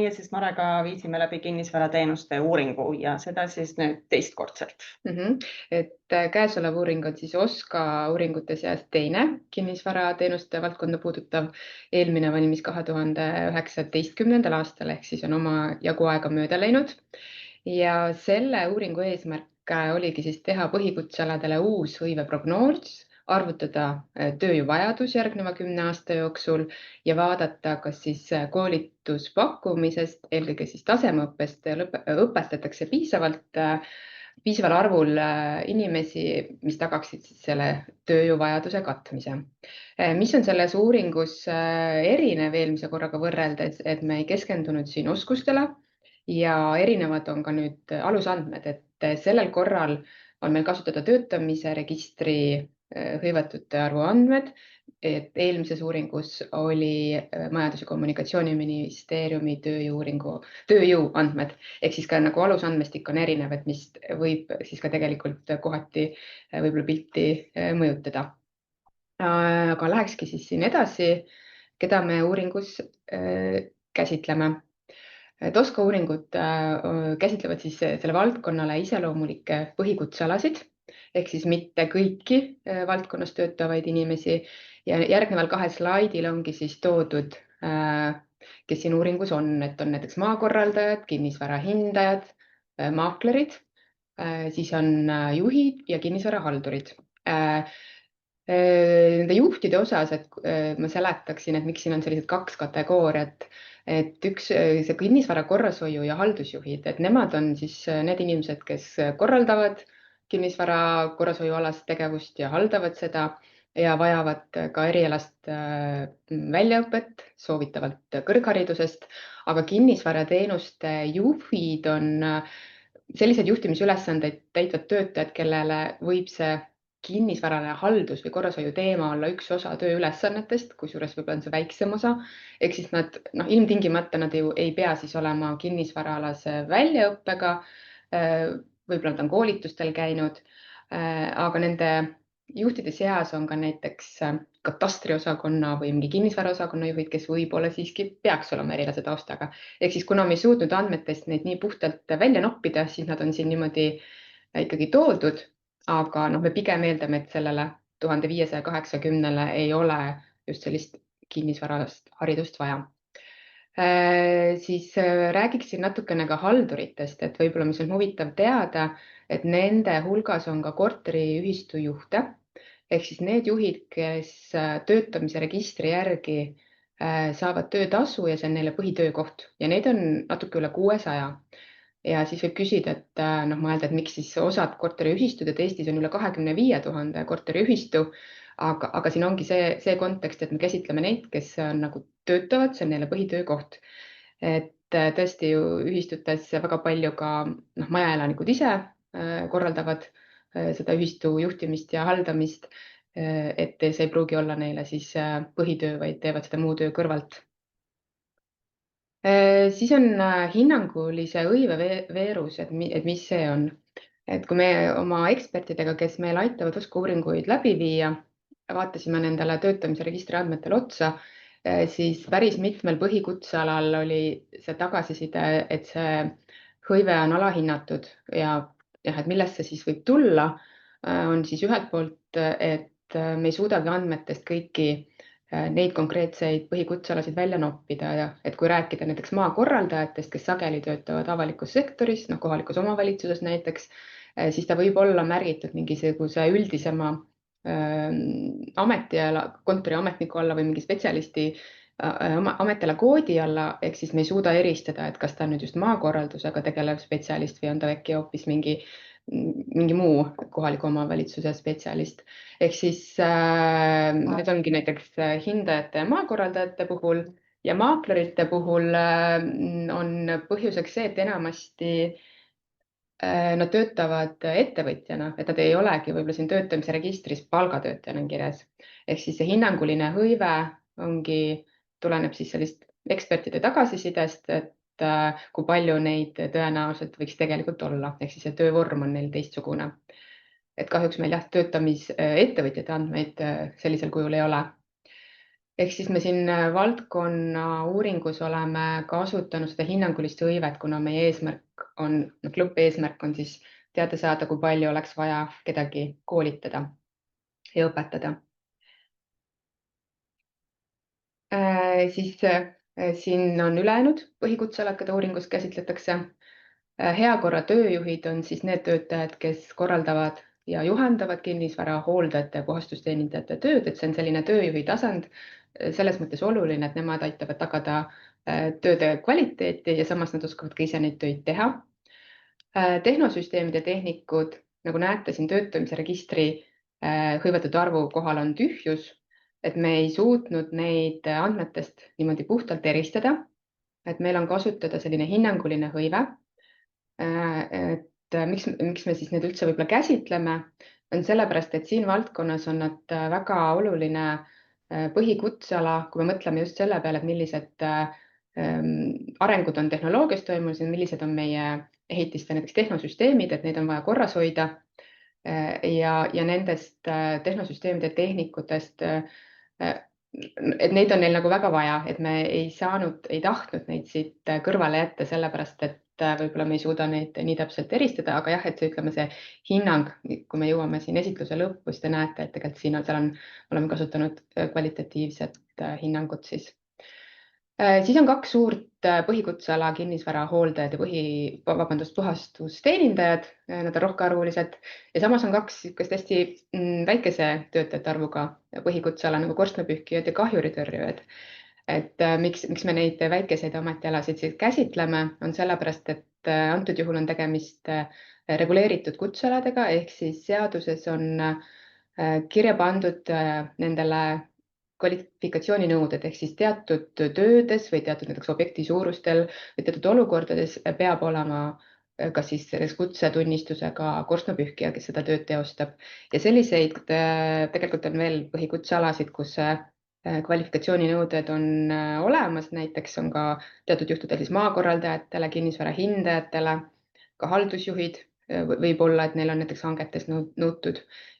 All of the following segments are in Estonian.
Ja siis Marega viisime läbi kinnisvarateenuste uuringu ja seda siis nüüd teistkordselt. Käesolev uuring on siis OSKA uuringute seas teine kinnisvarateenuste valdkonda puudutav. Eelmine valmis 2019. aastal ehk siis on oma jagu aega mööda läinud. Ja selle uuringu eesmärk oligi siis teha põhikutsealadele uus hõiveprognoos, arvutada tööjõuvajadus järgneva 10 aasta jooksul ja vaadata, kas siis koolituspakkumisest, eelkõige siis tasemeõppest õpetatakse piisaval arvul inimesi, mis tagaksid siis selle tööjõuvajaduse katmise. Mis on selles uuringus erinev eelmise korraga võrreldes, et me ei keskendunud siin oskustele ja erinevad on ka nüüd alusandmed, et sellel korral on meil kasutada töötamise registri hõivatute arvu andmed, et eelmises uuringus oli Majandus- ja Kommunikatsiooniministeeriumi tööjõu andmed, ehk siis ka nagu alusandmestik on erinev, et mis võib siis ka tegelikult kohati võib-olla pilti mõjutada. Aga lähekski siis siin edasi, keda me uuringus käsitleme. OSKA uuringud käsitlevad siis selle valdkonnale iseloomulikke põhikutsealasid, ehk siis mitte kõiki valdkonnas töötavaid inimesi ja järgneval 2 slaidil ongi siis toodud, kes siin uuringus on, et on näiteks maakorraldajad, kinnisvara hindajad, maaklerid, siis on juhid ja kinnisvarahaldurid. Nende juhtide osas, et ma seletaksin, et miks siin on sellised 2 kategooriat, et üks see kinnisvara korrashoiu ja haldusjuhid, et nemad on siis need inimesed, kes korraldavad kinnisvara korrashoiualast tegevust ja haldavad seda ja vajavad ka erialast väljaõpet, soovitavalt kõrgharidusest, aga kinnisvarateenuste juhid on sellised juhtimisülesandeid täitvad töötajad, kellele võib see kinnisvarane haldus või korrashoiu teema olla üks osa tööülesannetest, kusjuures võib-olla on see väiksem osa, ehk siis nad ilmtingimata nad ju ei pea siis olema kinnisvaraalase väljaõppega, võib-olla nad on koolitustel käinud, aga nende juhtide seas on ka näiteks katastriosakonna või mingi kinnisvaraosakonna juhid, kes võib-olla siiski peaks olema erilase taustaga. Ehk siis kuna me ei suutnud andmetest neid nii puhtalt välja noppida, siis nad on siin niimoodi ikkagi toodud, aga me pigem eeldame, et sellele 1580-le ei ole just sellist kinnisvarast haridust vaja. Siis räägiksin natukene ka halduritest, et võib-olla mis on huvitav teada, et nende hulgas on ka korteriühistu juhte, ehk siis need juhid, kes töötamise registri järgi saavad töötasu ja see on neile põhitöökoht ja neid on natuke üle 600. Ja siis võib küsida, et mõelda, et miks siis osad korteriühistud, et Eestis on üle 25 000 korteriühistu, aga siin ongi see kontekst, et me käsitleme neid, kes on nagu töötavad, see on neile põhitöökoht. Et tõesti ju ühistutes väga palju ka majaelanikud ise korraldavad seda ühistu juhtimist ja haldamist, et see ei pruugi olla neile siis põhitöö, vaid teevad seda muu töö kõrvalt. Siis on hinnangulise hõive veerus, et mis see on. Et kui me oma ekspertidega, kes meil aitavad OSKA uuringuid läbi viia, vaatasime nendele töötamise registri andmetele otsa, siis päris mitmel põhikutsealal oli see tagasiside, et see hõive on alahinnatud ja et millest see siis võib tulla, on siis ühelt poolt, et me ei suudagi andmetest kõiki neid konkreetseid põhikutsealasid välja noppida ja et kui rääkida näiteks maakorraldajatest, kes sageli töötavad avalikus sektoris, kohalikus omavalitsuses näiteks, siis ta võib olla märgitud mingisuguse üldisema ametiala, kontoriametniku alla või mingi spetsialisti ametiala koodi alla, ehk siis me ei suuda eristada, et kas ta on nüüd just maakorraldusega tegelev spetsialist või on ta äkki hoopis mingi muu kohaliku omavalitsuse spetsialist. Ehk siis need ongi näiteks hindajate ja maakorraldajate puhul ja maaklerite puhul on põhjuseks see, et enamasti nad töötavad ettevõtjana, et nad ei olegi võib-olla siin töötamise registris palgatöötajana kirjas. Ehk siis see hinnanguline hõive tuleneb siis sellist ekspertide tagasisidest, et kui palju neid tõenäoliselt võiks tegelikult olla, ehk siis see töövorm on neil teistsugune. Et kahjuks meil töötamisettevõtjate andmeid sellisel kujul ei ole. Ehk siis me siin valdkonna uuringus oleme kasutanud seda hinnangulist hõivet, kuna meie eesmärk on, lõppeesmärk on siis teada saada, kui palju oleks vaja kedagi koolitada ja õpetada. Siis siin on ülejäänud põhikutsealad, keda uuringus käsitletakse. Heakorra tööjuhid on siis need töötajad, kes korraldavad ja juhendavad kinnisvara hooldajate ja puhastusteenindajate tööd, et see on selline tööjuhi tasand, selles mõttes oluline, et nemad aitavad tagada tööde kvaliteeti ja samas nad oskavad ka ise neid töid teha. Tehnosüsteemide tehnikud, nagu näete, siin töötamise registri hõivatud arvu kohal on tühjus, et me ei suutnud neid andmetest niimoodi puhtalt eristada, et meil on kasutada selline hinnanguline hõive. Et miks me siis need üldse võib-olla käsitleme, on sellepärast, et siin valdkonnas on nad väga oluline põhikutseala, kui me mõtleme just selle peale, et millised arengud on tehnoloogias toimunud, millised on meie ehitiste näiteks tehnosüsteemid, et neid on vaja korras hoida. Ja nendest tehnosüsteemide tehnikutest, et neid on neil nagu väga vaja, et me ei tahtnud neid siit kõrvale jätta, sellepärast et võib-olla me ei suuda neid nii täpselt eristada, aga jah, et ütleme see hinnang, kui me jõuame siin esitluse lõppu, siis te näete, et tegelikult seal oleme kasutanud kvalitatiivset hinnangut siis. Siis on kaks suurt põhikutseala kinnisvara hooldajad ja puhastusteenindajad, nad on rohkearvulised ja samas on kaks hästi väikese töötajate arvuga põhikutseala nagu korstnapühkijad ja kahjuritõrjujad. Et miks me neid väikeseid ametialasid käsitleme, on sellepärast, et antud juhul on tegemist reguleeritud kutsealadega, ehk siis seaduses on kirja pandud nendele kvalifikatsiooninõuded, ehk siis teatud töödes või teatud näiteks objekti suurustel või teatud olukordades peab olema kas siis selles kutsetunnistusega korstnapühkija, kes seda tööd teostab. Ja selliseid tegelikult on veel põhikutsealasid, kus kvalifikatsiooninõuded on olemas, näiteks on ka teatud juhtudel siis maakorraldajatele, kinnisvara hindajatele, ka haldusjuhid võib olla, et neil on näiteks hangetes nõutud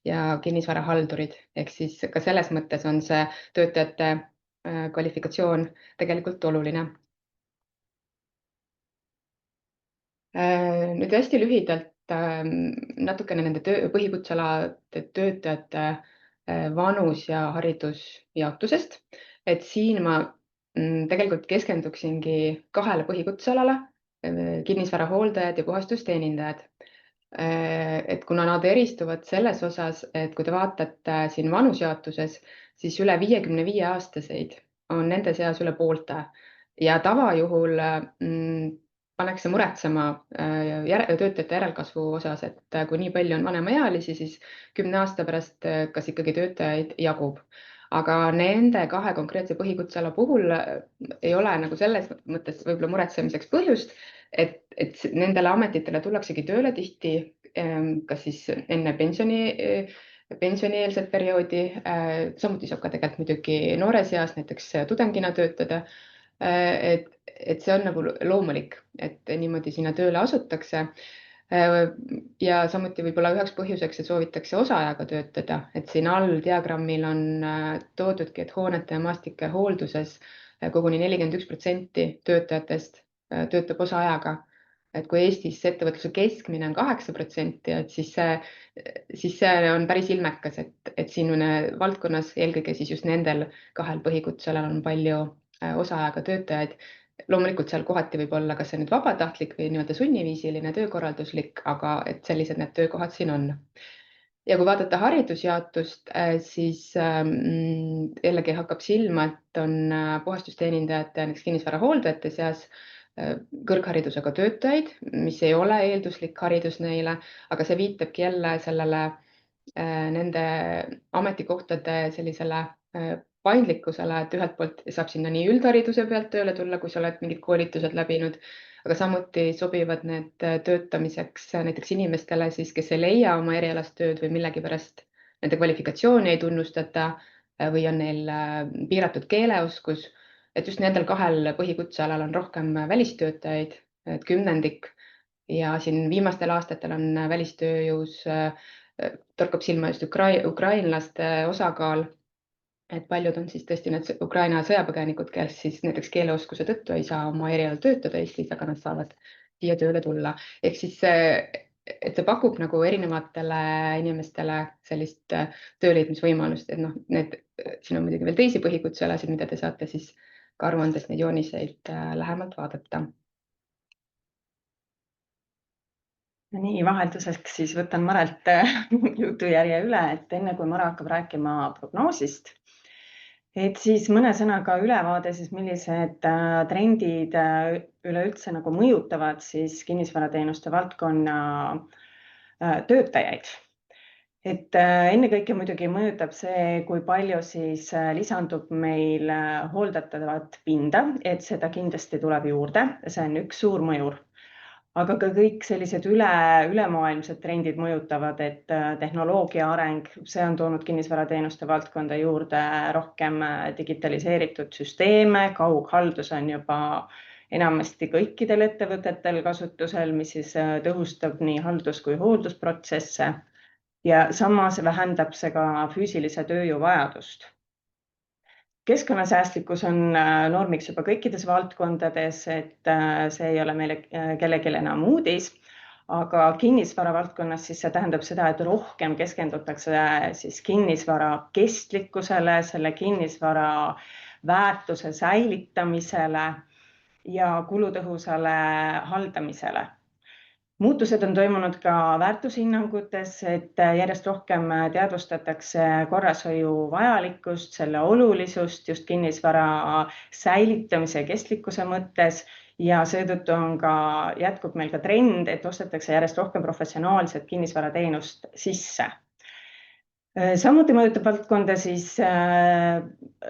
ja kinnisvarahaldurid, ehk siis ka selles mõttes on see töötajate kvalifikatsioon tegelikult oluline. Nüüd hästi lühidalt natukene nende põhikutsealade töötajate vanus ja haridusjaotusest, et siin ma tegelikult keskenduksingi kahele põhikutsealale, kinnisvara hooldajad ja puhastusteenindajad. Et kuna nad eristuvad selles osas, et kui te vaatate siin vanusjaotuses, siis üle 55 aastaseid on nende seas üle poolte ja tavajuhul pannakse muretsema töötajate järelkasvu osas, et kui nii palju on vanemaealisi, siis 10 aasta pärast kas ikkagi töötajaid jagub. Aga nende kahe konkreetse põhikutseala puhul ei ole nagu selles mõttes võib-olla muretsemiseks põhjust, et nendele ametitele tullaksegi tööle tihti, kas siis enne pensionieelset perioodi, samuti saab ka tegelikult muidugi noores eas näiteks tudengina töötada. Et see on nagu loomulik, et niimoodi sinna tööle asutakse. Ja samuti võib-olla üheks põhjuseks, et soovitakse osaajaga töötada, et siin all diagrammil on toodudki, et hoonete ja maastike hoolduses koguni 41% töötajatest töötab osaajaga. Et kui Eestis ettevõtluse keskmine on 8%, et siis see on päris ilmekas, et siin valdkonnas eelkõige siis just nendel kahel põhikutsealal on palju osaajaga töötajaid. Loomulikult seal kohati võib olla, kas see nüüd vabatahtlik või nii-öelda sunniviisiline töökorralduslik, aga et sellised need töökohad siin on. Ja kui vaadata haridusjaotust, siis jällegi hakkab silma, et on puhastusteenindajate, näiteks kinnisvara hooldajate seas kõrgharidusega töötajaid, mis ei ole eelduslik haridus neile, aga see viitabki jälle sellele nende ametikohtade sellisele paindlikkusele, et ühelt poolt saab sinna nii üldhariduse pealt tööle tulla, kui sa oled mingid koolitused läbinud, aga samuti sobivad need töötamiseks näiteks inimestele siis, kes ei leia oma erialast tööd või millegipärast nende kvalifikatsiooni ei tunnustata või on neil piiratud keeleoskus, et just nendel kahel põhikutsealal on rohkem välistöötajaid, et 10% ja siin viimastel aastatel on välistööjõus torkab silma just ukrainlaste osakaal. et paljud on siis tõesti need Ukraina sõjapõgenikud, kes siis näiteks keeleoskuse tõttu ei saa oma erialal töötada Eestis, aga nad saavad siia tööle tulla. Ehk siis et see pakub nagu erinevatele inimestele sellist tööleidmisvõimalust, et noh, siin on muidugi veel teisi põhikutsealasid, mida te saate siis ka aruandest neid jooniseid lähemalt vaadata. Nii, vahelduseks siis võtan Marelt jutujärje üle, et enne kui Mara hakkab rääkima prognoosist, et siis mõne sõnaga ülevaade siis, millised trendid üleüldse nagu mõjutavad siis kinnisvarateenuste valdkonna töötajaid. Et ennekõike muidugi mõjutab see, kui palju siis lisandub meil hooldatavat pinda, et seda kindlasti tuleb juurde, see on üks suur mõjur. Aga ka kõik sellised ülemaailmsed trendid mõjutavad, et tehnoloogia areng, see on toonud kinnisvarateenuste valdkonda juurde rohkem digitaliseeritud süsteeme, kaughaldus on juba enamasti kõikidel ettevõtetel kasutusel, mis siis tõhustab nii haldus- kui hooldusprotsesse ja samas vähendab see ka füüsilise tööjõu vajadust. Keskkonnasäästlikkus on normiks juba kõikides valdkondades, et see ei ole meile kellelegi enam uudis, aga kinnisvara valdkonnas siis see tähendab seda, et rohkem keskendutakse siis kinnisvara kestlikkusele, selle kinnisvara väärtuse säilitamisele ja kulutõhusale haldamisele. Muutused on toimunud ka väärtushinnangutes, et järjest rohkem teadvustatakse korrashoiu vajalikkust, selle olulisust just kinnisvara säilitamise ja kestlikkuse mõttes ja seetõttu on jätkub meil ka trend, et ostetakse järjest rohkem professionaalset kinnisvarateenust sisse. Samuti mõjutab valdkonda siis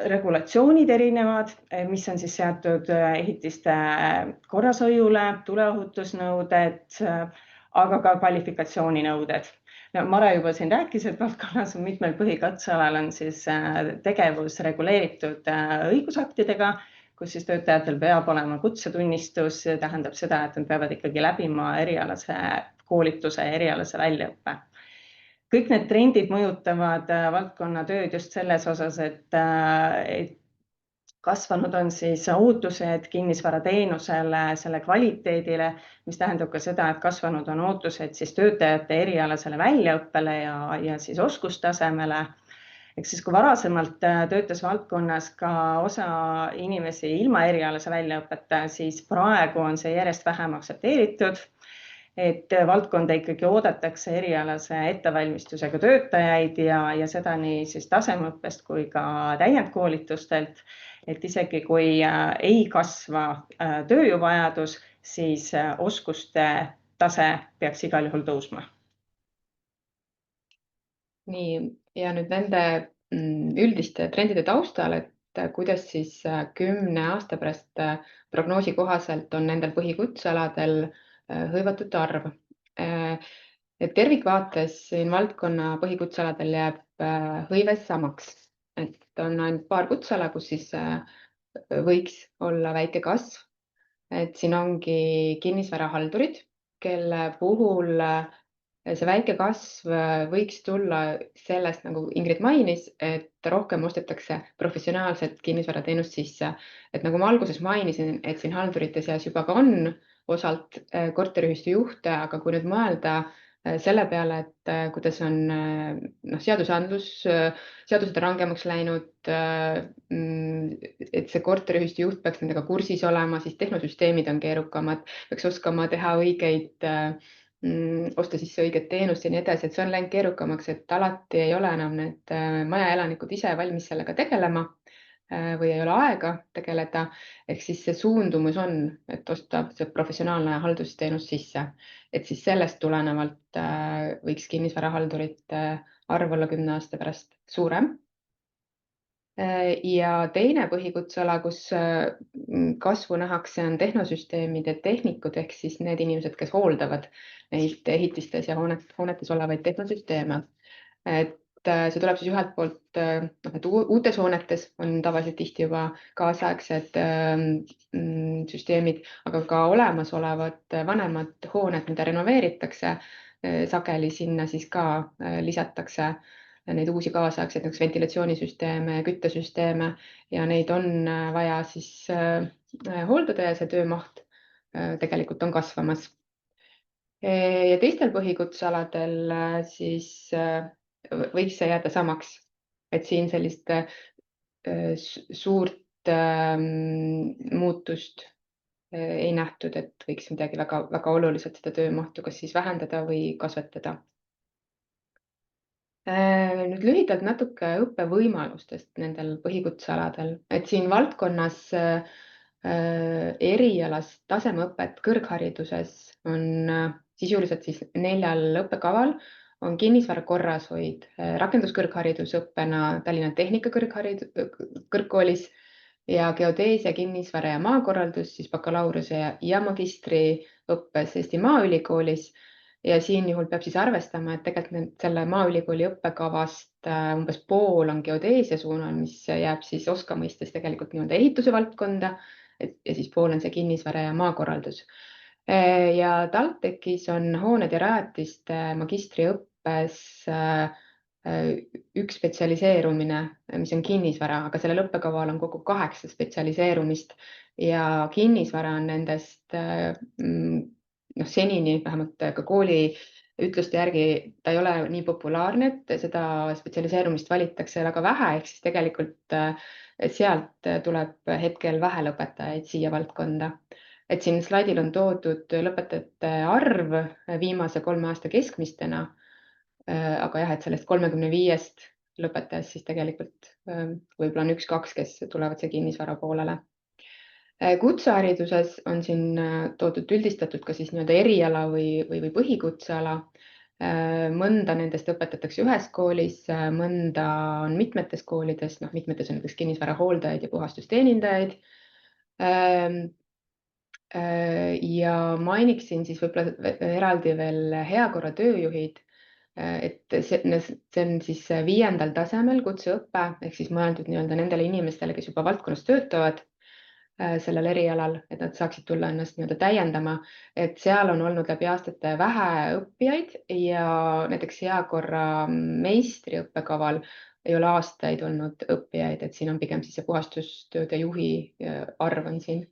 regulatsioonid erinevad, mis on siis seatud ehitiste korrashoiule, tuleohutusnõuded, aga ka kvalifikatsiooninõuded. Mare juba siin rääkis, et valdkonnas on mitmel põhikatsealal on siis tegevus reguleeritud õigusaktidega, kus siis töötajatel peab olema kutsetunnistus, see tähendab seda, et nad peavad ikkagi läbima erialase koolituse ja erialase väljaõppe. Kõik need trendid mõjutavad valdkonna tööd just selles osas, et kasvanud on siis ootused kinnisvarateenusele, selle kvaliteedile, mis tähendab ka seda, et kasvanud on ootused siis töötajate erialasele väljaõppele ja siis oskustasemele. Ehk siis kui varasemalt töötas valdkonnas ka osa inimesi ilma erialase väljaõpeta, siis praegu on see järjest vähem aktsepteeritud. Et valdkonda ikkagi oodatakse erialase ettevalmistusega töötajaid ja seda nii siis tasemeõppest kui ka täiendkoolitustelt, et isegi kui ei kasva tööjõuvajadus, siis oskuste tase peaks igal juhul tõusma. Nii, ja nüüd nende üldiste trendide taustal, et kuidas siis 10 aasta pärast prognoosi kohaselt on nendel põhikutsealadel hõivatute arv. Et tervikvaates siin valdkonna põhikutsealadel jääb hõives samaks, et on ainult paar kutseala, kus siis võiks olla väike kasv. Et siin ongi kinnisvarahaldurid, kelle puhul see väike kasv võiks tulla sellest, nagu Ingrid mainis, et rohkem ostetakse professionaalset kinnisvarateenust sisse. Et nagu ma alguses mainisin, et siin haldurite seas juba ka on osalt korteriühistu juhte, aga kui nüüd mõelda selle peale, et kuidas on seadused on rangemaks läinud, et see korteriühistu juht peaks nendega kursis olema, siis tehnosüsteemid on keerukamad, peaks oskama teha osta sisse õiget teenust ja nii edasi, et see on läinud keerukamaks, et alati ei ole enam need majaelanikud ise valmis sellega tegelema või ei ole aega tegeleda, ehk siis see suundumus on, et osta see professionaalne haldusteenus sisse, et siis sellest tulenevalt võiks kinnisvarahaldurite arv olla 10 aasta pärast suurem. Ja teine põhikutseala, kus kasvu nähakse, on tehnosüsteemide tehnikud ehk siis need inimesed, kes hooldavad neid ehitistes ja hoonetes olevaid tehnosüsteeme. Et see tuleb siis ühelt poolt, et uutes hoonetes on tavaliselt tihti juba kaasaegsed süsteemid, aga ka olemasolevad vanemad hooned, mida renoveeritakse, sageli sinna siis ka lisatakse neid uusi kaasaegseid näiteks ventilatsioonisüsteeme, küttesüsteeme ja neid on vaja siis hooldada ja see töömaht tegelikult on kasvamas. Ja teistel põhikutsealadel siis võiks see jääda samaks, et siin sellist suurt muutust ei nähtud, et võiks midagi väga oluliselt seda töömahtu kas siis vähendada või kasvatada. Nüüd lühidalt natuke õppevõimalustest nendel põhikutsealadel, et siin valdkonnas erialast tasemeõpet kõrghariduses on sisuliselt siis 4 õppekaval, on kinnisvara korrashoid rakenduskõrgharidusõppena Tallinna Tehnikakõrgkoolis ja geodeesia, kinnisvara ja maakorraldus siis bakalaureuse ja magistriõppes Eesti Maaülikoolis. Ja siin juhul peab siis arvestama, et tegelikult selle Maaülikooli õppekavast umbes pool on geodeesia suunal, mis jääb siis OSKA mõistes tegelikult nii-öelda ehituse valdkonda ja siis pool on see kinnisvara ja maakorraldus. Ja TalTechis on hooned ja rajatiste magistriõppes üks spetsialiseerumine, mis on kinnisvara, aga sellel õppekaval on kokku 8 spetsialiseerumist ja kinnisvara on nendest senini vähemalt ka kooli ütluste järgi ta ei ole nii populaarne, et seda spetsialiseerumist valitakse väga vähe, ehk siis tegelikult sealt tuleb hetkel vähe lõpetajaid siia valdkonda. Et siin slaidil on toodud lõpetajate arv viimase 3 aasta keskmistena, aga jah, et sellest 35 lõpetajast siis tegelikult võib-olla on 1-2, kes tulevad see kinnisvara poolele. Kutsehariduses on siin toodud üldistatud ka siis nii-öelda eriala või põhikutseala. Mõnda nendest õpetatakse ühes koolis, mõnda on mitmetes koolides, mitmetes on näiteks kinnisvara hooldajaid ja puhastusteenindajaid. Ja mainiksin siis võib-olla eraldi veel heakorra tööjuhid, et see on siis 5. tasemel kutseõppe, ehk siis mõeldud nii-öelda nendele inimestele, kes juba valdkonnas töötavad sellel erialal, et nad saaksid tulla ennast nii-öelda täiendama, et seal on olnud läbi aastate vähe õppijaid ja näiteks heakorra meistri õppekaval ei ole aastaid olnud õppijaid, et siin on pigem siis see puhastustööde juhi arv on siin.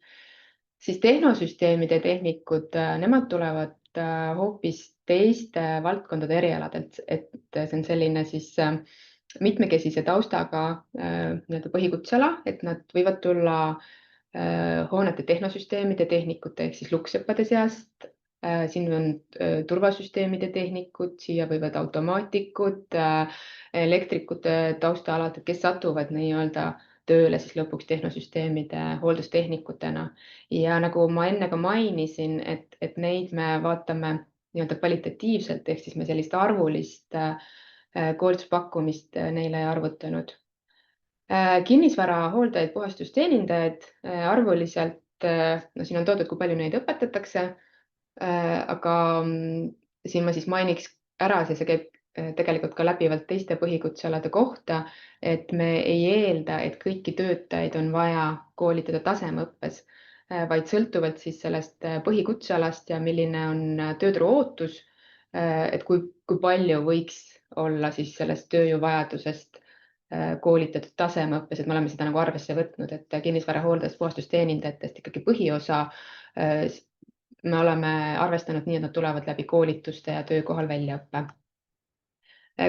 Siis tehnosüsteemide tehnikud, nemad tulevad hoopis teiste valdkondade erialadelt, et see on selline siis mitmekesise taustaga nii-öelda põhikutseala, et nad võivad tulla hoonete tehnosüsteemide tehnikute ehk siis luksõppade seast. Siin on turvasüsteemide tehnikud, siia võivad automaatikud, elektrikute taustaalad, kes satuvad nii-öelda tööle siis lõpuks tehnosüsteemide hooldustehnikutena. Ja nagu ma enne ka mainisin, et neid me vaatame nii-öelda kvalitatiivselt, ehk siis me sellist arvulist koolituspakkumist neile ei arvutanud. Kinnisvara hooldajaid, puhastusteenindajaid arvuliselt, siin on toodud, kui palju neid õpetatakse, aga siin ma siis mainiks ära, see käib tegelikult ka läbivalt teiste põhikutsealade kohta, et me ei eelda, et kõiki töötajaid on vaja koolitada tasemeõppes, vaid sõltuvalt siis sellest põhikutsealast ja milline on tööturu ootus, et kui palju võiks olla siis sellest tööjõuvajadusest koolitatud tasemeõppes, et me oleme seda nagu arvesse võtnud, et kinnisvara hooldajast, puhastusteenindajatest ikkagi põhiosa me oleme arvestanud nii, et nad tulevad läbi koolituste ja töökohal väljaõppe.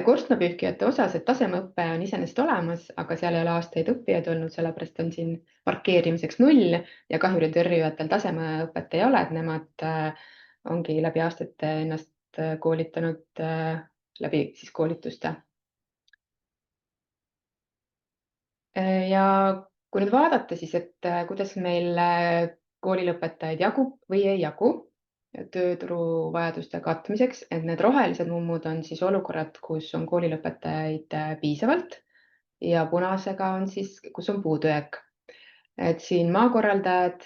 Korstnapühkijate osas, et tasemeõppe on iseenesest olemas, aga seal ei ole aastaid õppijaid olnud, sellepärast on siin markeerimiseks 0 ja kahjuritõrjujatel tasemeõpet ei ole, et nemad ongi läbi aastate ennast koolitanud läbi siis koolituste. Ja kui nüüd vaadata siis, et kuidas meil koolilõpetajaid jagub või ei jagu tööturu vajaduste katmiseks, et need rohelised mummud on siis olukorrad, kus on koolilõpetajaid piisavalt ja punasega on siis, kus on puudujääk. Et siin maakorraldajad,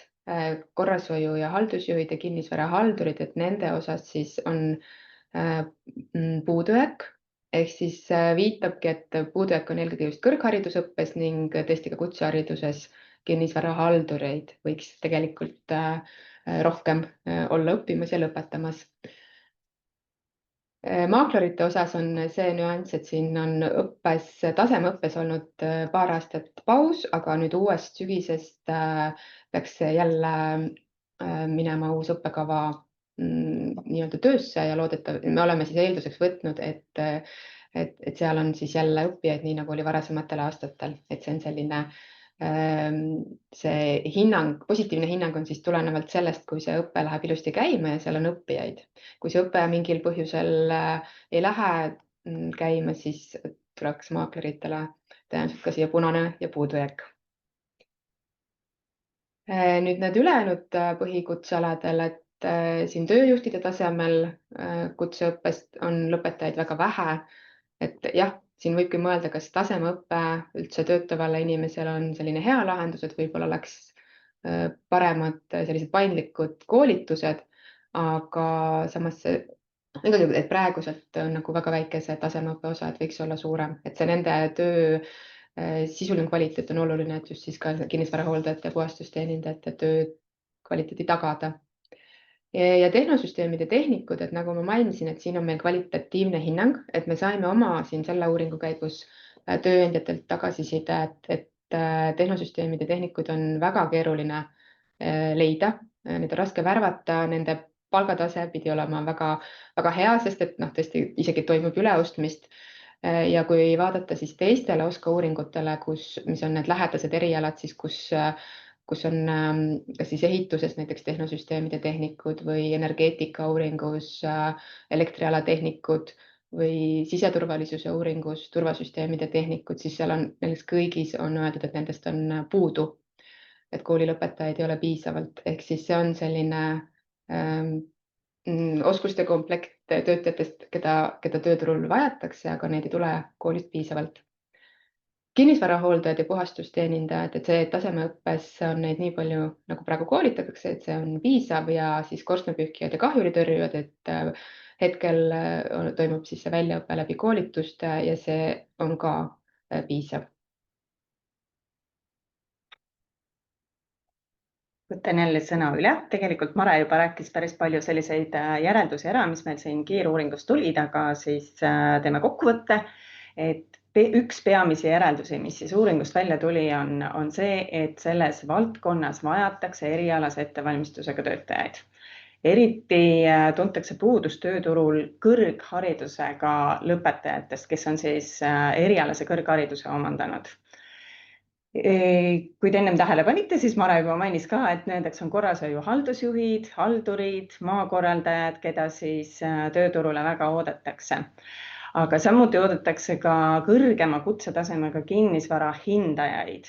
korrashoiu ja haldusjuhid ja kinnisvarahaldurid, et nende osas siis on puudujääk. Ehk siis viitabki, et puudujääk on eelkõige just kõrgharidusõppes ning tõesti ka kutsehariduses kinnisvarahaldureid võiks tegelikult rohkem olla õppimas ja lõpetamas. Maaklerite osas on see nüanss, et siin on tasemeõppes olnud paar aastat paus, aga nüüd uuest sügisest peaks jälle minema uus õppekava nii-öelda töösse ja me oleme siis eelduseks võtnud, et seal on siis jälle õppijaid, nii nagu oli varasematel aastatel, et see on selline see positiivne hinnang on siis tulenevalt sellest, kui see õpe läheb ilusti käima ja seal on õppijaid. Kui see õpe mingil põhjusel ei lähe käima, siis tuleks maakleritele tõenäoliselt ka siia punane ja puudujääk. Nüüd need ülejäänud põhikutsealadel, et siin tööjuhtide tasemel kutseõppest on lõpetajaid väga vähe. Et jah, siin võibki mõelda, kas tasemeõppe üldse töötavale inimesele on selline hea lahendus, et võib-olla oleks paremad sellised paindlikud koolitused, aga samas et praeguselt on nagu väga väike see tasemeõppe osa, et võiks olla suurem, et see nende töö sisuline kvaliteet on oluline, et just siis ka kinnisvarahooldajate ja puhastusteenindajate töö kvaliteedi tagada. Ja tehnosüsteemide tehnikud, et nagu ma mainisin, et siin on meil kvalitatiivne hinnang, et me saime oma siin selle uuringu käigus tööandjatelt tagasiside, et tehnosüsteemide tehnikuid on väga keeruline leida, neid on raske värvata, nende palgatase pidi olema väga, väga hea, sest et tõesti isegi toimub üleostmist. Ja kui vaadata siis teistele OSKA uuringutele, mis on need lähedased erialad, siis kus on kas siis ehituses näiteks tehnosüsteemide tehnikud või energeetika uuringus elektrialatehnikud või siseturvalisuse uuringus turvasüsteemide tehnikud, siis seal on nendes kõigis on öeldud, et nendest on puudu, et koolilõpetajaid ei ole piisavalt, ehk siis see on selline oskuste komplekt töötajatest, keda tööturul vajatakse, aga neid ei tule koolist piisavalt. Kinnisvarahooldajad ja puhastusteenindajad, et see tasemeõppes on neid nii palju, nagu praegu koolitatakse, et see on piisav ja siis korstnapühkijad ja kahjuritõrjujad, et hetkel toimub siis see väljaõpe läbi koolituste ja see on ka piisav. Võtan jälle sõna üle. Tegelikult Mare juba rääkis päris palju selliseid järeldusi ära, mis meil siin kiiruuringust tulid, aga siis teeme kokkuvõtte, et üks peamisi järeldusi, mis siis uuringust välja tuli, on see, et selles valdkonnas vajatakse erialase ettevalmistusega töötajaid. Eriti tuntakse puudust tööturul kõrgharidusega lõpetajatest, kes on siis erialase kõrghariduse omandanud. Kui te ennem tähele panite, siis Mare juba mainis ka, et nendeks on korrashoiu haldusjuhid, haldurid, maakorraldajad, keda siis tööturule väga oodatakse. Aga samuti oodatakse ka kõrgema kutsetasemega kinnisvara hindajaid.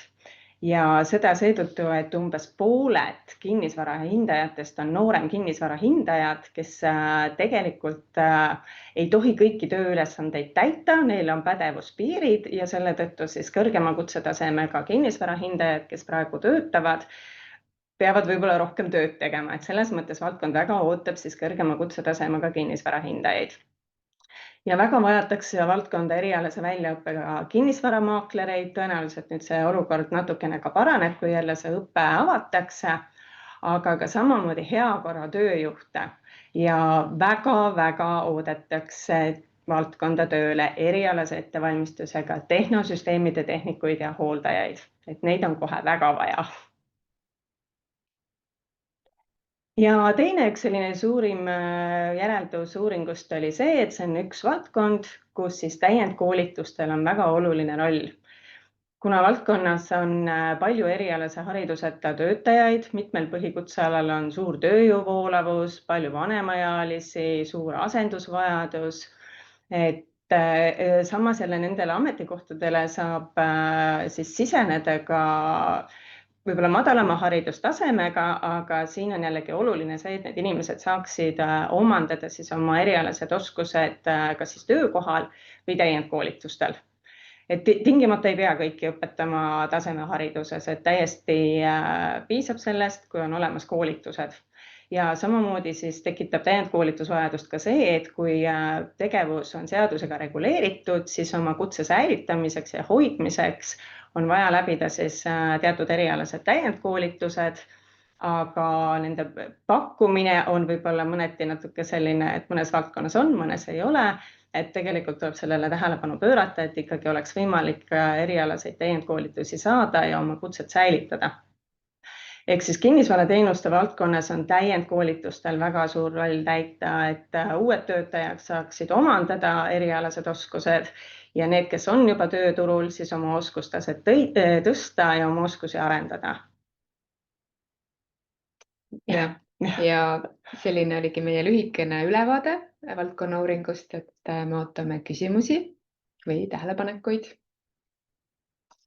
Ja seda seetõttu, et umbes pooled kinnisvara hindajatest on noorem kinnisvara hindajad, kes tegelikult ei tohi kõiki tööülesandeid täita, neil on pädevuspiirid ja selle tõttu siis kõrgema kutsetasemega kinnisvara hindajad, kes praegu töötavad, peavad võib-olla rohkem tööd tegema, et selles mõttes valdkond väga ootab siis kõrgema kutsetasemega kinnisvara hindajaid. Ja väga vajatakse valdkonda erialase väljaõppega kinnisvaramaaklereid, tõenäoliselt nüüd see olukord natukene ka paraneb, kui jälle see õpe avatakse, aga ka samamoodi heakorra tööjuhte ja väga-väga oodatakse valdkonda tööle erialase ettevalmistusega tehnosüsteemide tehnikuid ja hooldajaid, et neid on kohe väga vaja. Ja teine üks selline suurim järeldus uuringust oli see, et see on üks valdkond, kus siis täiendkoolitustel on väga oluline roll. Kuna valdkonnas on palju erialase hariduseta töötajaid, mitmel põhikutsealal on suur tööjõuvoolavus, palju vanemaealisi, suur asendusvajadus, et samas jälle nendele ametikohtadele saab siis siseneda ka võib-olla madalama haridustasemega, aga siin on jällegi oluline see, et need inimesed saaksid omandada siis oma erialased oskused kas siis töökohal või täiendkoolitustel. Et tingimata ei pea kõiki õpetama tasemehariduses, et täiesti piisab sellest, kui on olemas koolitused. Ja samamoodi siis tekitab täiendkoolitusvajadust ka see, et kui tegevus on seadusega reguleeritud, siis oma kutse säilitamiseks ja hoidmiseks on vaja läbida siis teatud erialased täiendkoolitused aga nende pakkumine on võib-olla mõneti natuke selline, et mõnes valdkonnas on, mõnes ei ole. Et tegelikult tuleb sellele tähelepanu pöörata, et ikkagi oleks võimalik erialaseid täiendkoolitusi saada ja oma kutset säilitada. Ehk siis kinnisvarateenuste valdkonnas on täiendkoolitustel väga suur roll täita, et uued töötajad saaksid omandada erialased oskused ja need, kes on juba tööturul, siis oma oskustaset tõsta ja oma oskusi arendada. Ja selline oligi meie lühikene ülevaade valdkonna uuringust, et me ootame küsimusi või tähelepanekuid.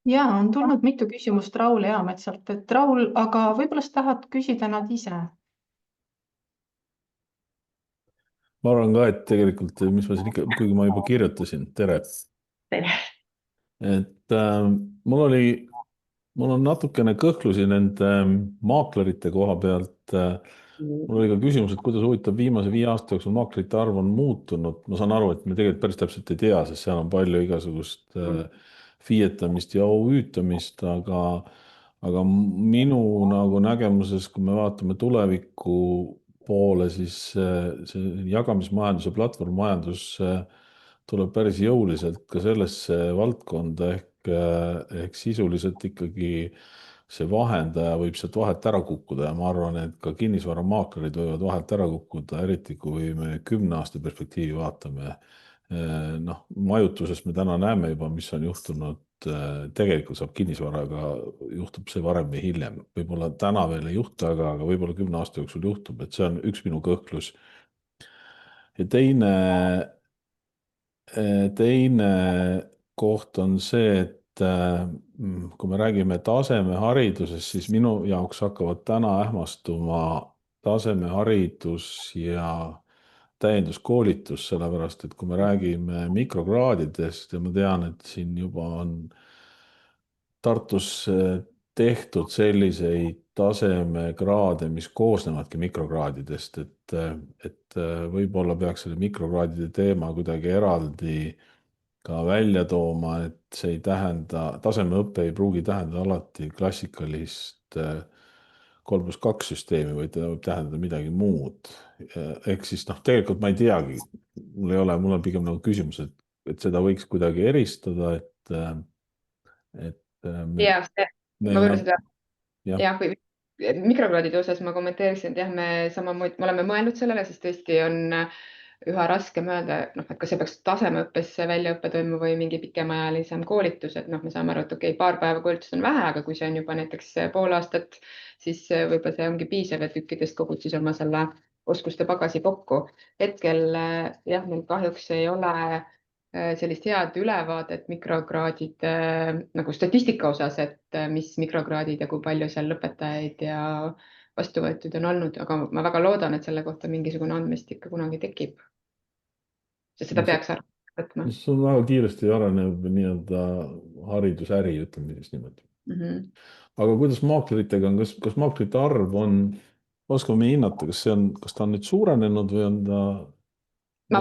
Ja, on tulnud mitu küsimust Raul Eametsalt, et Raul, aga võib-olla sa tahad küsida nad ise? Ma arvan ka, et tegelikult, mis ma siin ikka, kuigi ma juba kirjutasin, tere. Tere. Et mul on natukene kõhklusi nende maaklerite koha pealt. Mul oli ka küsimus, et kuidas huvitav viimase 5 aasta jooksul maaklerite arv on muutunud. Ma saan aru, et me tegelikult päris täpselt ei tea, sest seal on palju igasugust FIE-tamist ja OÜ-tamist, aga minu nagu nägemuses, kui me vaatame tuleviku poole, siis see jagamismajandus ja platvormmajandus tuleb päris jõuliselt ka sellesse valdkonda ehk sisuliselt ikkagi see vahendaja võib sealt vahelt ära kukkuda ja ma arvan, et ka kinnisvaramaaklerid võivad vahelt ära kukkuda, eriti kui me 10 aasta perspektiivi vaatame. Noh, majutuses me täna näeme juba, mis on juhtunud. Tegelikult saab kinnisvaraga, juhtub see varem või hiljem. Võib-olla täna veel ei juhtu, aga võib-olla 10 aasta jooksul juhtub, et see on üks minu kõhklus. Ja teine koht on see, et kui me räägime tasemeharidusest, siis minu jaoks hakkavad täna ähmastuma tasemeharidus ja täienduskoolitus, sellepärast, et kui me räägime mikrokraadidest ja ma tean, et siin juba on Tartus tehtud selliseid tasemekraade, mis koosnevadki mikrokraadidest, et võib-olla peaks selle mikrokraadide teema kuidagi eraldi ka välja tooma, et see ei tähenda, tasemeõpe ei pruugi tähenda alati klassikalist 3+2 süsteemi, vaid ta võib tähendada midagi muud. Ehk siis tegelikult ma ei teagi, mul on pigem nagu küsimus, et seda võiks kuidagi eristada, mikrokraadide osas ma kommenteeriksin, et jah, me oleme mõelnud sellele, sest tõesti on üha raskem öelda, et kas see peaks tasemeõppesse väljaõppe toimuma või mingi pikemaajalisem koolitus, et me saame aru, et okei, 2 päeva koolitust on vähe, aga kui see on juba näiteks pool aastat, siis võib-olla see ongi piisav, et tükkidest kogud siis oma selle oskuste pagasi kokku. Hetkel jah, meil kahjuks ei ole sellist head ülevaadet mikrokraadide nagu statistika osas, et mis mikrokraadid ja kui palju seal lõpetajaid ja vastu võetud on olnud, aga ma väga loodan, et selle kohta mingisugune andmestik kunagi tekib. Sest seda peaks võtma. See on väga kiiresti arenev nii-öelda haridusäri, ütleme siis niimoodi. Aga kuidas maakleritega on, kas maaklerite arv on, oskame hinnata, kas ta on nüüd suurenenud või on ta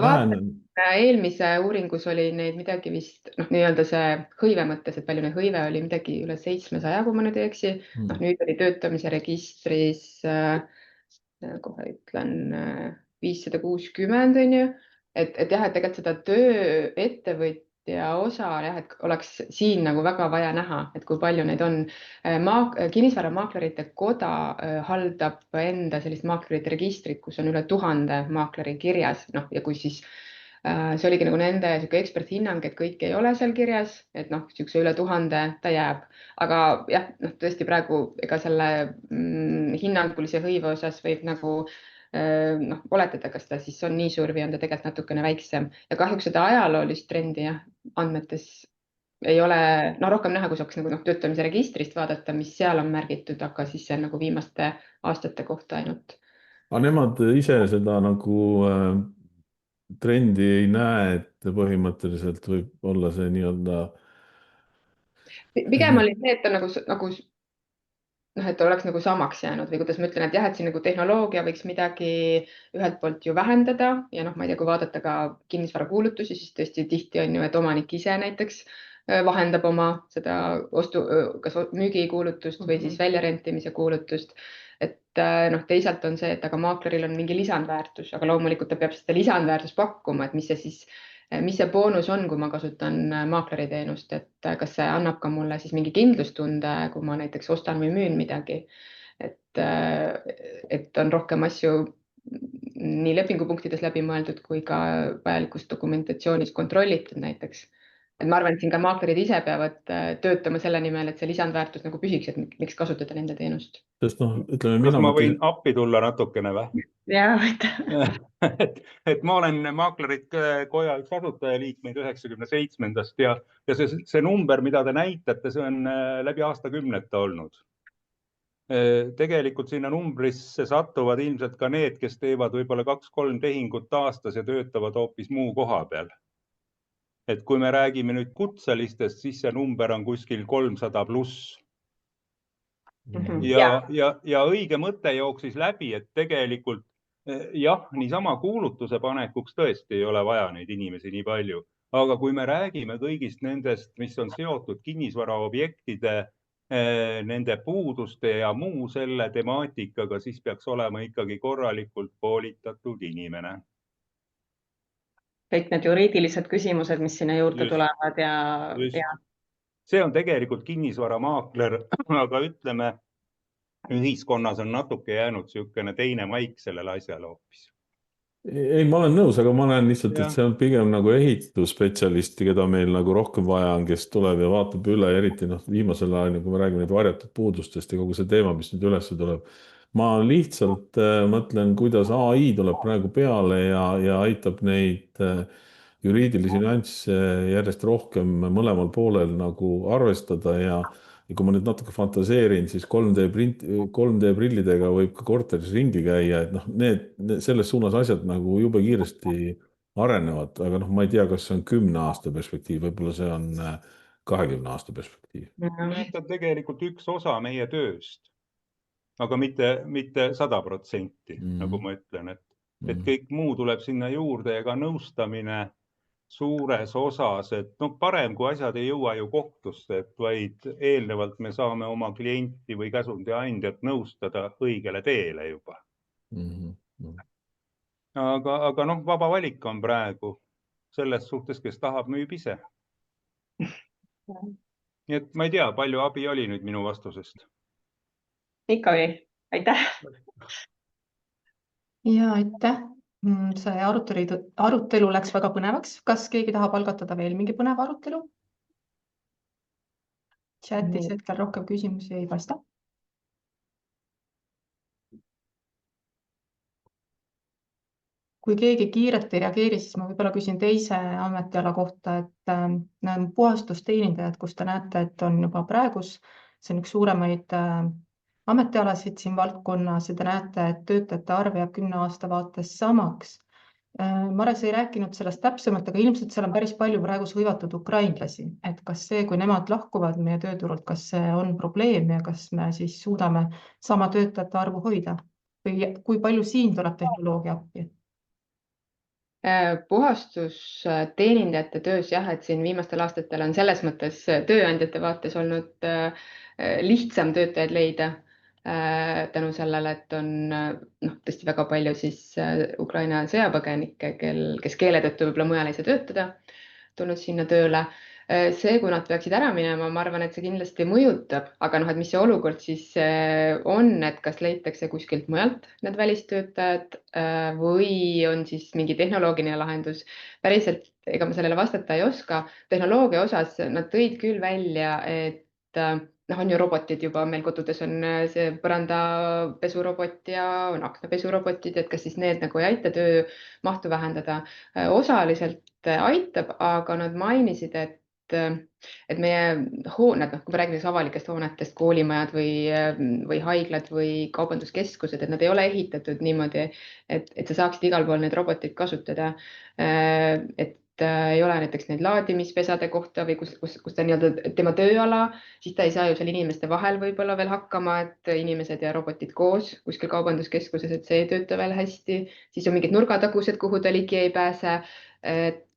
vähenenud? Eelmise uuringus oli neid midagi vist, nii-öelda see hõive mõttes, et palju neid hõive oli midagi üle 700, kui ma nüüd ei eksi. Nüüd oli töötamise registris, kohe ütlen, 560 on ju. Et jah, et tegelikult seda tööettevõtja osa jah, et oleks siin nagu väga vaja näha, et kui palju neid on. Kinnisvaramaaklerite koda haldab enda sellist maaklerite registrit, kus on üle 1000 maakleri kirjas. Ja kui siis see oligi nagu nende eksperthinnang, et kõik ei ole seal kirjas, et niisuguse üle 1000 ta jääb. Aga jah, tõesti praegu ega selle hinnangulise hõive osas võib nagu oletada, kas ta siis on nii suur või on ta tegelikult natukene väiksem. Ja kahjuks seda ajaloolist trendi andmetes ei ole rohkem näha, kui saaks nagu töötamise registrist vaadata, mis seal on märgitud, aga siis see on nagu viimaste aastate kohta ainult. Aga nemad ise seda nagu trendi ei näe, et põhimõtteliselt võib olla see nii-öelda. Pigem oli see, et ta et oleks nagu samaks jäänud või kuidas ma ütlen, et jah, et siin nagu tehnoloogia võiks midagi ühelt poolt ju vähendada ja ma ei tea, kui vaadata ka kinnisvarakuulutusi, siis tõesti tihti on ju, et omanik ise näiteks vahendab oma seda kas müügikuulutust või siis väljarentimise kuulutust. et teisalt on see, et aga maakleril on mingi lisandväärtus, aga loomulikult ta peab seda lisandväärtust pakkuma, et mis see boonus on, kui ma kasutan maakleri teenust, et kas see annab ka mulle siis mingi kindlustunde, kui ma näiteks ostan või müün midagi, et on rohkem asju nii lepingupunktides läbi mõeldud kui ka vajalikus dokumentatsioonis kontrollitud näiteks. Et ma arvan, et siin ka maaklerid ise peavad töötama selle nimel, et see lisandväärtus nagu püsiks, et miks kasutada nende teenust. Sest ütleme, Kas ma võin appi tulla natukene või? Jaa, aitäh. Et ma olen maaklerite koja üks asutajaliikmeid 97. ja see number, mida te näitate, see on läbi aastakümnete olnud. Tegelikult sinna numbrisse satuvad ilmselt ka need, kes teevad võib-olla 2-3 tehingut aastas ja töötavad hoopis muu koha peal. Et kui me räägime nüüd kutselistest, siis see number on kuskil 300 pluss. Ja õige mõte jooksis läbi, et tegelikult jah, niisama kuulutuse panekuks tõesti ei ole vaja neid inimesi nii palju. Aga kui me räägime kõigist nendest, mis on seotud kinnisvaraobjektide, nende puuduste ja muu selle temaatikaga, siis peaks olema ikkagi korralikult koolitatud inimene. Kõik need juriidilised küsimused, mis sinna juurde tulevad ja. See on tegelikult kinnisvaramaakler, aga ütleme, ühiskonnas on natuke jäänud niisugune teine maik sellele asjale hoopis. Ei, ma olen nõus, aga ma näen lihtsalt, et see on pigem nagu ehitusspetsialisti, keda meil nagu rohkem vaja on, kes tuleb ja vaatab üle, eriti viimasel ajal, kui me räägime neid varjatud puudustest ja kogu see teema, mis nüüd üles tuleb. Ma lihtsalt mõtlen, kuidas AI tuleb praegu peale ja aitab neid juriidilisi nüansse järjest rohkem mõlemal poolel nagu arvestada ja kui ma nüüd natuke fantaseerin, siis 3D prillidega võib ka korteris ringi käia, et need selles suunas asjad nagu jube kiiresti arenevad, aga ma ei tea, kas see on 10 aasta perspektiiv, võib-olla see on 20 aasta perspektiiv. See on tegelikult üks osa meie tööst, aga mitte 100%, nagu ma ütlen, et kõik muu tuleb sinna juurde ja ka nõustamine suures osas, et parem, kui asjad ei jõua ju kohtusse, et vaid eelnevalt me saame oma klienti või käsundiandjat nõustada õigele teele juba. Aga vaba valik on praegu selles suhtes, kes tahab, müüb ise. Nii et ma ei tea, palju abi oli nüüd minu vastusest. Ikka oli. Aitäh. Ja aitäh. See arutelu läks väga põnevaks. Kas keegi tahab algatada veel mingi põnev arutelu? Chatis hetkel rohkem küsimusi ei paista. Kui keegi kiirelt ei reageeri, siis ma võib-olla küsin teise ametiala kohta, et puhastusteenindajad, kus te näete, et on juba praegus, see on üks suuremaid ametialasid siin valdkonnas ja te näete, et töötajate arv jääb 10 aasta vaates samaks. Mares ei rääkinud sellest täpsemalt, aga ilmselt seal on päris palju praegu hõivatud ukrainlasi. Et kas see, kui nemad lahkuvad meie tööturult, kas see on probleem ja kas me siis suudame sama töötajate arvu hoida? Või kui palju siin tuleb tehnoloogia appi? Puhastusteenindajate töös jah, et siin viimastel aastatel on selles mõttes tööandjate vaates olnud lihtsam töötajaid leida tänu sellele, et on tõesti väga palju siis Ukraina sõjapõgenikke, kes keele tõttu võib-olla mujal ei saa töötada, tulnud sinna tööle. See, kui nad peaksid ära minema, ma arvan, et see kindlasti mõjutab, aga et mis see olukord siis on, et kas leitakse kuskilt mujalt need välistöötajad või on siis mingi tehnoloogiline lahendus. Päriselt, ega ma sellele vastata ei oska. Tehnoloogia osas nad tõid küll välja, et on ju robotid juba, meil kodudes on see põrandapesurobot ja on aknapesurobotid, et kas siis need nagu ei aita töö mahtu vähendada. Osaliselt aitab, aga nad mainisid, et meie hooned, kui me räägime avalikest hoonetest, koolimajad või haiglad või kaubanduskeskused, et nad ei ole ehitatud niimoodi, et sa saaksid igal pool neid roboteid kasutada. Et ei ole näiteks neid laadimispesade kohta või kus ta nii-öelda tema tööala, siis ta ei saa ju seal inimeste vahel võib-olla veel hakkama, et inimesed ja robotid koos kuskil kaubanduskeskuses, et see ei tööta veel hästi. Siis on mingid nurgatagused, kuhu ta ligi ei pääse.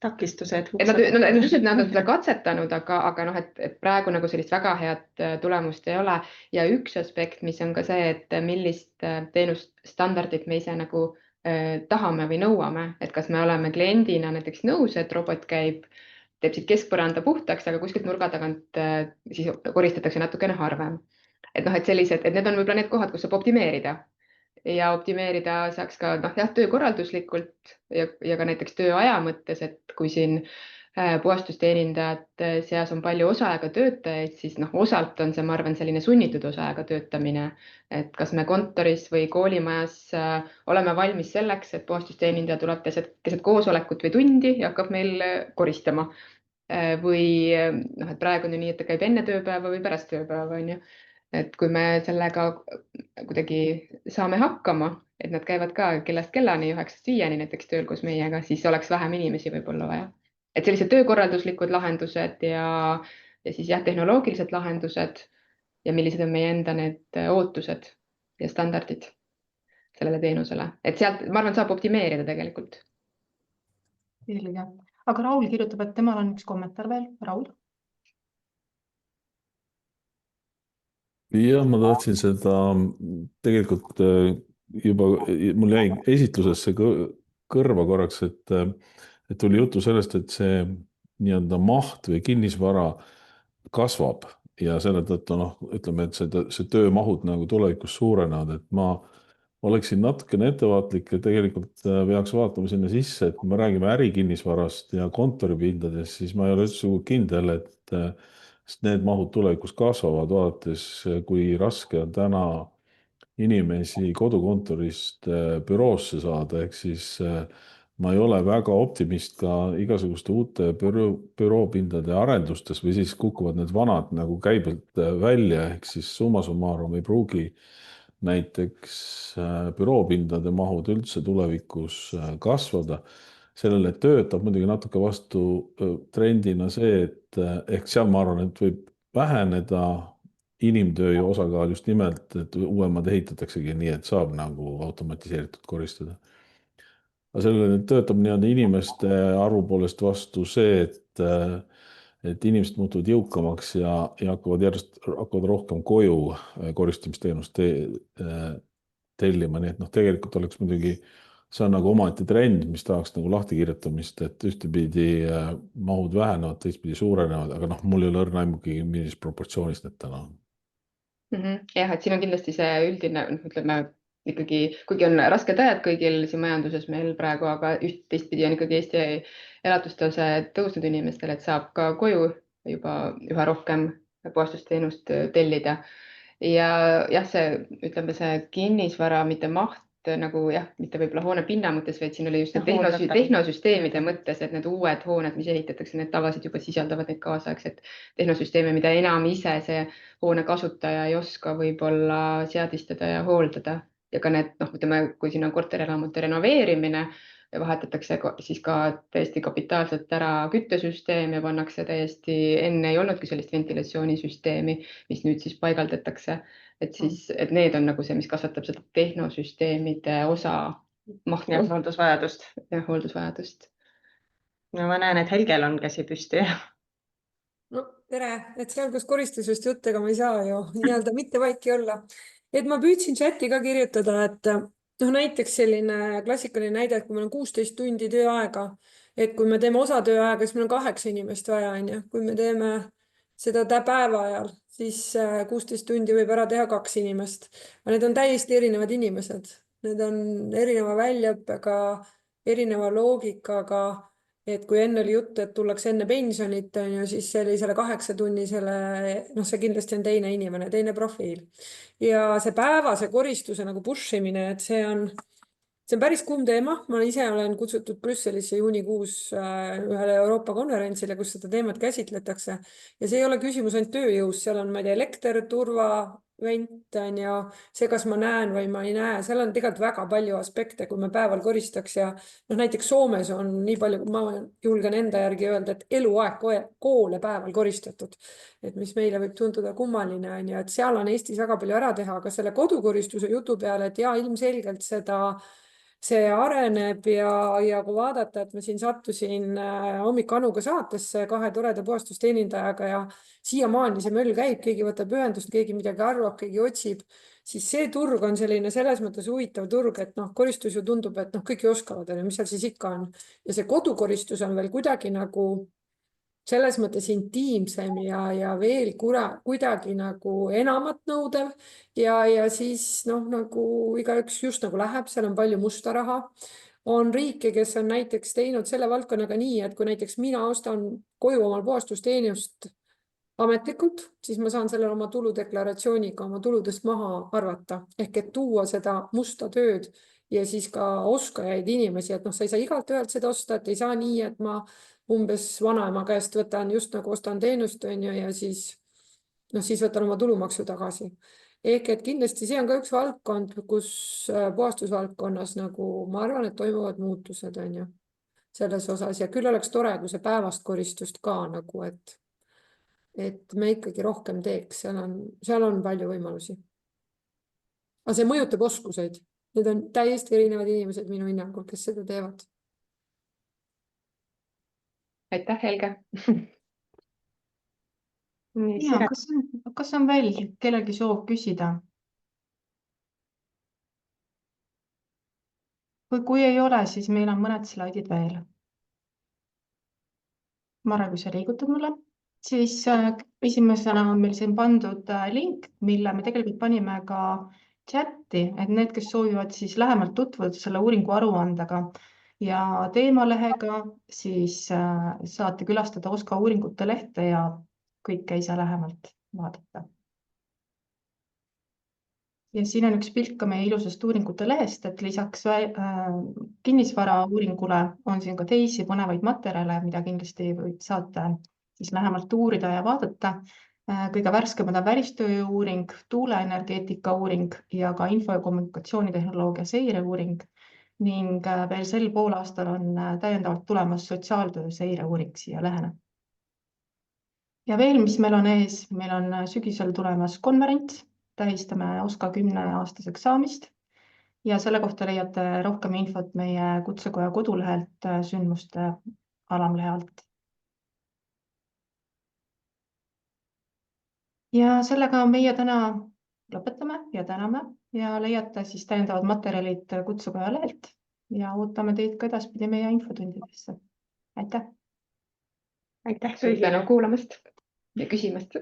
Takistused. Nad on seda katsetanud, aga noh, et praegu nagu sellist väga head tulemust ei ole. Ja üks aspekt, mis on ka see, et millist teenust standardit me ise nagu tahame või nõuame, et kas me oleme kliendina näiteks nõus, et robot teeb siit keskpõranda puhtaks, aga kuskilt nurga tagant siis koristatakse natukene harvem. Et noh, et sellised, et need on võib-olla need kohad, kus saab optimeerida. Ja optimeerida saaks ka töökorralduslikult ja ka näiteks tööaja mõttes, et kui siin puhastusteenindajate seas on palju osaaega töötajaid, siis osalt on see, ma arvan, selline sunnitud osaaega töötamine, et kas me kontoris või koolimajas oleme valmis selleks, et puhastusteenindaja tuleb keset koosolekut või tundi ja hakkab meil koristama. Või et praegu on ju nii, et ta käib enne tööpäeva või pärast tööpäeva, on ju. Et kui me sellega kuidagi saame hakkama, et nad käivad ka kellast kellani 9-5 näiteks tööl koos meiega, siis oleks vähem inimesi võib-olla vaja. Et sellised töökorralduslikud lahendused ja siis tehnoloogilised lahendused ja millised on meie enda need ootused ja standardid sellele teenusele. Et sealt, ma arvan, saab optimeerida tegelikult. Selge. Aga Raul kirjutab, et temal on üks kommentaar veel. Raul? Jah, ma tahtsin seda tegelikult juba, mul jäi esitluses see kõrva korraks, et tuli jutu sellest, et see nii-öelda maht või kinnisvara kasvab ja selle tõttu ütleme, et see töömahud nagu tulevikus suurenevad, et ma oleksin natukene ettevaatlik ja tegelikult peaks vaatama sinna sisse, et kui me räägime ärikinnisvarast ja kontoripindadest, siis ma ei ole üldse kindel, et need mahud tulevikus kasvavad, vaadates, kui raske on täna inimesi kodukontorist büroosse saada, ehk siis ma ei ole väga optimist ka igasuguste uute büroopindade arendustes või siis kukuvad need vanad nagu käibelt välja, ehk siis summa summarum ei pruugi näiteks büroopindade mahud üldse tulevikus kasvada. Sellele töötab muidugi natuke vastu trendina see, et ehk seal ma arvan, et võib väheneda inimtööjõu osakaal just nimelt, et uuemad ehitataksegi nii, et saab nagu automatiseeritud koristada. Aga sellele töötab nii-öelda inimeste arvu poolest vastu see, et inimesed muutuvad jõukamaks ja hakkavad rohkem koju koristamisteenust tellima, nii et tegelikult oleks muidugi see on nagu omaette trend, mis tahaks nagu lahti kirjutamist, et ühtepidi mahud vähenevad, teistpidi suurenevad, aga mul ei ole õrna aimugi, millises proportsioonis need täna on. Jah, et siin on kindlasti see üldine, ütleme ikkagi, kuigi on rasked ajad kõigil siin majanduses meil praegu, aga teistpidi on ikkagi Eesti elatustase tõusnud inimestele, et saab ka koju juba üha rohkem puhastusteenust tellida. Ja jah, ütleme see kinnisvara, mitte maht, nagu mitte võib-olla hoone pinna mõttes, vaid siin oli just tehnosüsteemide mõttes, et need uued hooned, mis ehitatakse, need tavaliselt juba sisaldavad neid kaasaegset tehnosüsteeme, mida enam ise see hoone kasutaja ei oska võib-olla seadistada ja hooldada. Ja ka need, ütleme, kui siin on korterelamute renoveerimine, vahetatakse siis ka täiesti kapitaalselt ära küttesüsteem ja pannakse täiesti, enne ei olnudki sellist ventilatsioonisüsteemi, mis nüüd siis paigaldatakse. Et siis, et need on nagu see, mis kasvatab seda tehnosüsteemide osa mahtu. Ja hooldusvajadust. Ja hooldusvajadust. No ma näen, et Helgel on käsi püsti. No tere, et seal, kus koristusest juttega ma ei saa ju nii-öelda mitte vaiki olla. Et ma püüdsin chati ka kirjutada, et näiteks selline klassikaline näide, et kui meil on 16 tundi tööaega, et kui me teeme osa tööaega, siis meil on 8 inimest vaja, kui me teeme seda päeva ajal, siis 16 tundi võib ära teha 2 inimest. Aga need on täiesti erinevad inimesed. Need on erineva väljaõppega, erineva loogikaga. Et kui enne oli jutt, et tullakse enne pensionit, siis sellisele 8-tunnisele, see kindlasti on teine inimene, teine profiil. Ja see päevase koristuse nagu push imine, et see on päris kuum teema. Ma ise olen kutsutud Brüsselisse juunikuus ühele Euroopa konverentsile, kus seda teemat käsitletakse. Ja see ei ole küsimus ainult tööjõus, seal on, ma ei tea, elekter, turva, event on ju, see, kas ma näen või ma ei näe, seal on tegelikult väga palju aspekte, kui me päeval koristaks ja näiteks Soomes on nii palju, ma julgen enda järgi öelda, et eluaeg koole päeval koristatud, et mis meile võib tunduda kummaline on ju, et seal on Eestis väga palju ära teha, aga selle kodukoristuse jutu peale, et ja ilmselgelt see areneb ja kui vaadata, et ma siin sattusin Hommik Anuga saatesse 2 toreda puhastusteenindajaga ja siiamaani see möll käib, keegi võtab ühendust, keegi midagi arvab, keegi otsib, siis see turg on selline selles mõttes huvitav turg, et koristus ju tundub, et kõik ju oskavad, mis seal siis ikka on. Ja see kodukoristus on veel kuidagi nagu selles mõttes intiimsem ja veel kuidagi nagu enamat nõudev ja siis nagu igaüks just nagu läheb, seal on palju musta raha. On riike, kes on näiteks teinud selle valdkonnaga nii, et kui näiteks mina ostan koju omal puhastusteenust ametlikult, siis ma saan sellele oma tuludeklaratsiooniga oma tuludest maha arvata ehk et tuua seda musta tööd ja siis ka oskajaid inimesi, et sa ei saa igalt ühelt seda osta, et ei saa nii, et ma umbes vanaema käest võtan just nagu ostan teenust ja siis võtan oma tulumaksu tagasi. Ehk et kindlasti see on ka üks valdkond, kus puhastusvaldkonnas nagu ma arvan, et toimuvad muutused selles osas ja küll oleks tore, kui see päevast koristust ka nagu, et me ikkagi rohkem teeks, seal on palju võimalusi. Aga see mõjutab oskuseid. Need on täiesti erinevad inimesed minu hinnangul, kes seda teevad. Aitäh, Helge. Ja, kas on veel kellelgi soov küsida? Kui ei ole, siis meil on mõned slaidid veel. Mare, kui sa liigutad mulle, siis esimesena on meil siin pandud link, mille me tegelikult panime ka chati, et need, kes soovivad siis lähemalt tutvuda selle uuringu aruandega ja teemalehega, siis saate külastada OSKA uuringute lehte ja kõike ei saa lähemalt vaadata. Ja siin on üks pilt ka meie ilusast uuringute lehest, et lisaks kinnisvara uuringule on siin ka teisi põnevaid materjale, mida kindlasti saate siis lähemalt uurida ja vaadata. Kõige värskemad on välistööjõu uuring, tuuleenergeetika uuring ja ka info- ja kommunikatsioonitehnoloogia seire uuring. Ning veel sel poolaastal on täiendavalt tulemas sotsiaaltöö seire uuring siia lehele. Ja veel, mis meil on ees, meil on sügisel tulemas konverents, tähistame OSKA 10-aastaseks saamist ja selle kohta leiate rohkem infot meie Kutsekoja kodulehelt sündmuste alamlehe alt. Ja sellega meie täna lõpetame ja täname ja leiate siis täiendavad materjalid Kutsekoja lehelt ja ootame teid ka edaspidi meie infotundidesse. Aitäh! Suur tänu kuulamast ja küsimast!